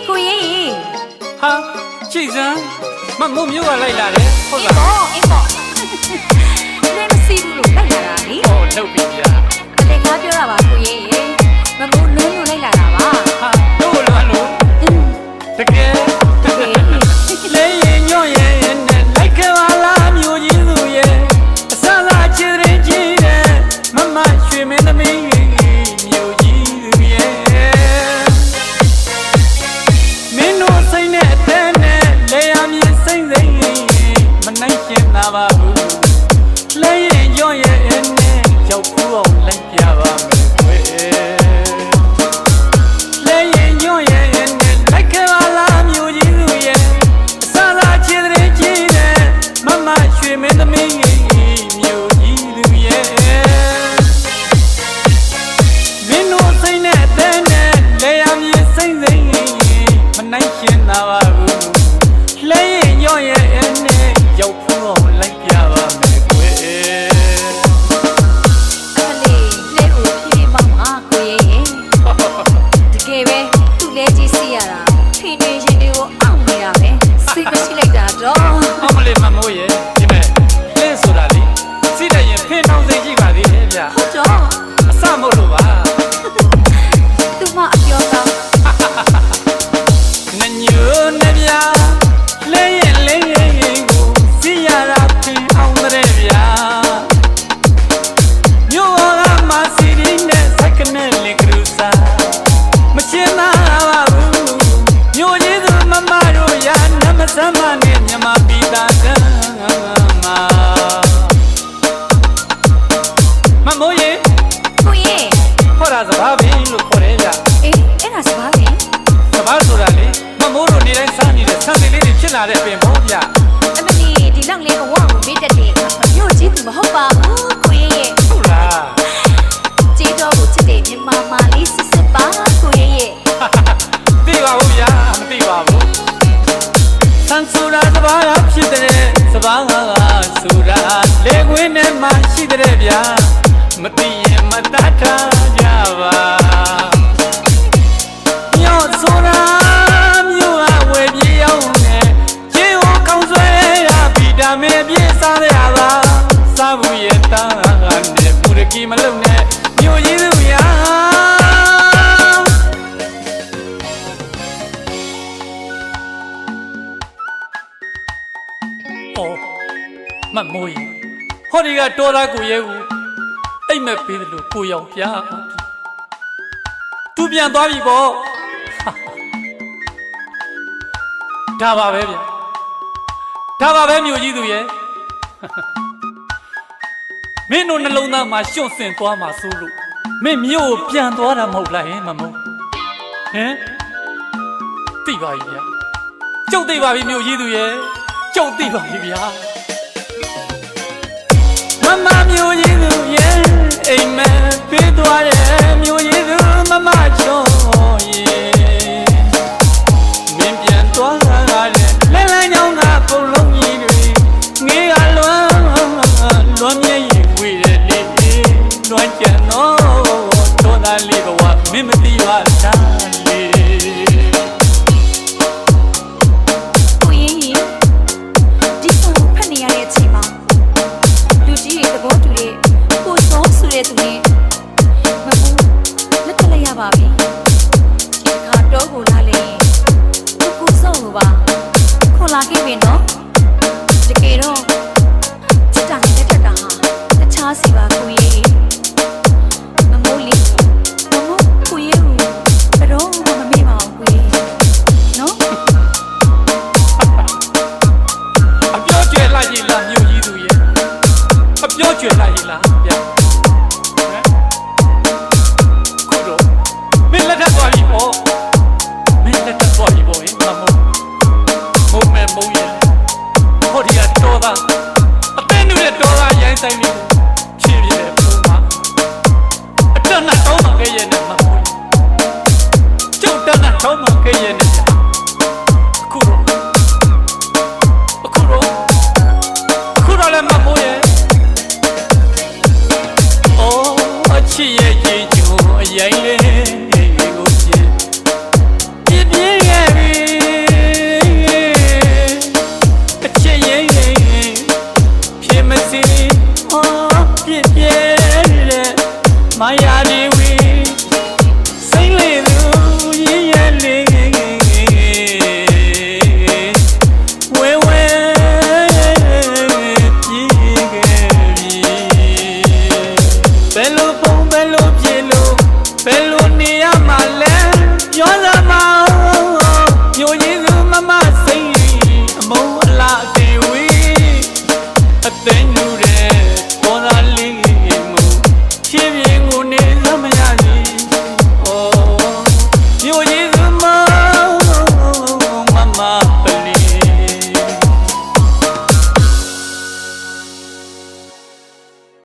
ကိုရေးဟာကြည်စမ်းမမို့မျိုးကလိုက်လာတယ်ဟုတ်လားအေးပေါ့နေမစီဘူးလို့လိုက်လာတာလေဟောလုပ်ပြီဗျာတကယ်ကားပြောတာပါကိုရေးမမို့လွန်းလို့လိုက်လာတာပါဟာတို့လွန်းလို့တကယ်လေးရင်ညွန့်ရဲ့နဲ့လိုက်ခဲ့ပါလားမျိုးကြီးသူရဲ့အစသာချစ်တဲ့ကြီးတဲ့မမရွှေမင်းသမီးမျိုးကြီးသူရဲ့မင်းတို့စိတ်နဲ့အတဲ့နဲ့လေယာဉ်မြင်စိမ့်စိမ့်မနိုင်ကျင်သာပါဘူးလေးရင်ညွန့်ရဲ့နဲ့ရောက်ဖို့အောင်လိုက်ပြပါမယ်ကွယ်လေးရင်ညွန့်ရဲ့နဲ့လိုက်ခဲ့ပါလားမျိုးကြီးသူရဲ့အစသာချစ်တဲ့ကြီးတဲ့မမရွှေမင်းသမီးမျိုးကြီးသူရဲ့မင်းတို့စိတ်နဲ့အတဲ့နဲ့လေယာဉ်မြင်စိမ့်စိမ့်မနိုင်ကျင်သာပါဘူးလေးရင်ညွန့်ရဲ့နဲ့ရောက်ဖို့အောင်လိုက်ပြပါမယ်ကွယ်အဲ့လေလဲကိုဖြည်းဖြည်းပေါင်းပါကိုရေးတကယ်ပဲသူ့လဲကြီးစီရတာဖြည်းဖြည်းချင်းတွေကိုအောင့်နေတာပဲစိတ်မရှိလိုက်တာတော့အမလေးမမိုးရဲ့ဒီမဲ့လင်းဆိုတာလေစိတ်တရင်ဖင်းနှောင်းစိတ်ကြည့်ပါသေးတယ်ဗျဟုတ်တော့အစမို့လို့ပါသူမအပြောကောင်းနညိုနဗျာလဲရင်လဲရင်ကိုစီရတာဖင်းအောင်တဲ့ဗျာမြို့ကမစီရီနဲ့စက္ကနဲ့လေကရုစာမချင်သာပါဘူးမြို့ကြီးသူမမတို့ရနမစမ်းမနဲ့မြမပီတာကမှာမမိုးရေကိုရေးဟောတာစဘာဘင်းလို့ခေါ်တယ်ဗျအေးအဲ့ဒါစပါးပဲစဘာဆိုတာလေမမိုးတို့နေတိုင်းစားနေတဲ့ဆန်လေးလေးတွေဖြစ်လာတဲ့အပင်ပေါ့ဗျအမလီဒီလောက်လေးဘဝကိုမေ့တတ်တယ်မြို့ကြီးသူမဟုတ်ပါဘူးကိုရေးဟုတ်လားကြေးတော်ကိုချစ်တဲ့မြန်မာမာလေးစစ်စစ်ပါကိုရေးသိပါဘူးဗျာမသိပါဘူးဆန်ဆိုတာစဘာကဖြစ်တဲ့စဘာကဆိုတာလေခွင်းနဲ့မှရှိတဲ့ဗျာမသိရင်မတတ်ထားကြပါညော့ဆိုတာမြို့ကဝယ်ပြေးရောက်နေခြေကိုကောင်းဆွဲရဗီတာမင်ပြည့်စားရပါစားဘူးရဲ့တာနဲ့ပူရကီမလုံနဲ့မြို့ကြီးသူရာမမိုးရင်ဟောဒီကတော်သားကိုရဲကိုအိမ်မက်ပေးတယ်လို့ကိုရောင်ပြသူပြန်သွားပြီပေါ့ဒါပါပဲဗျဒါပါပဲမြို့ကြီးသူရဲ့မင်းတို့နှလုံးသားမှာရှွန့်စင်သွားမှာဆိုလို့မင်းမြို့ကိုပြန်သွားတာမဟုတ်လားဟင်မမိုးဟင်သိပါပြီဗျကျုပ်သိပါပြီမြို့ကြီးသူရဲ့ကျုပ်သိပါပြီဗျာမမမျိုးရည်သူရဲ့အိမ်မက်ပေးသွားတဲ့မျိုးရည်သူမမချောရဲ့မင်းပြန်သွားတာတဲ့လဲလဲညောင်းကပုံလုံးကြီးတွေငေးကလွမ်းမြဲရင်ဝေးတယ်လေလွမ်းကြံတော့တော်သားလေးဘဝမင်းမသိပါလားလေကိုရေးဒီဆောင်ဖတ်နေရတဲ့အချိန်မှာလူကြီးတွေသဘောတူတဲ့ကိုစောဆိုတဲ့သူနဲ့မဘူးလက်ထက်လိုက်ရပါပြီဒီခါတော့ကိုလာလေကိုစောလို့ပါခေါ်လာခဲ့ပြီနော်တကယ်တော့စစ်တာနဲ့တက်တာဟာတခြားစီပါကိုရေးမမိုးလေးမမိုးကိုရေးကိုဘယ်တော့မှမမေ့ပါဘူးကိုရေးနော်အပြောကျွဲလိုက်ရင်လားမြို့ကြီးသူရဲ့အပြောကျွဲလိုက်ရင်လားဗျာခုတော့မင်းလက်ထပ်သွားပြီပေါ့မင်းလက်ထပ်သွားပြီပေါ့ဟင်မမိုးမဲမုံရဲ့ဟောဒီကတော်သားအသိနုရဲ့တော်သားရိုင်းဆိုင်ပြီဖြည့်ပြတယ်ပုံမှာအတန်းနဲ့တောင်းမှခဲ့ရဲ့နဲ့မမိုးကျုပ်တန်းနဲ့တောင်းမှခဲ့ရဲ့နဲ့အခုတော့လည်းမမိုးရဲ့ မယ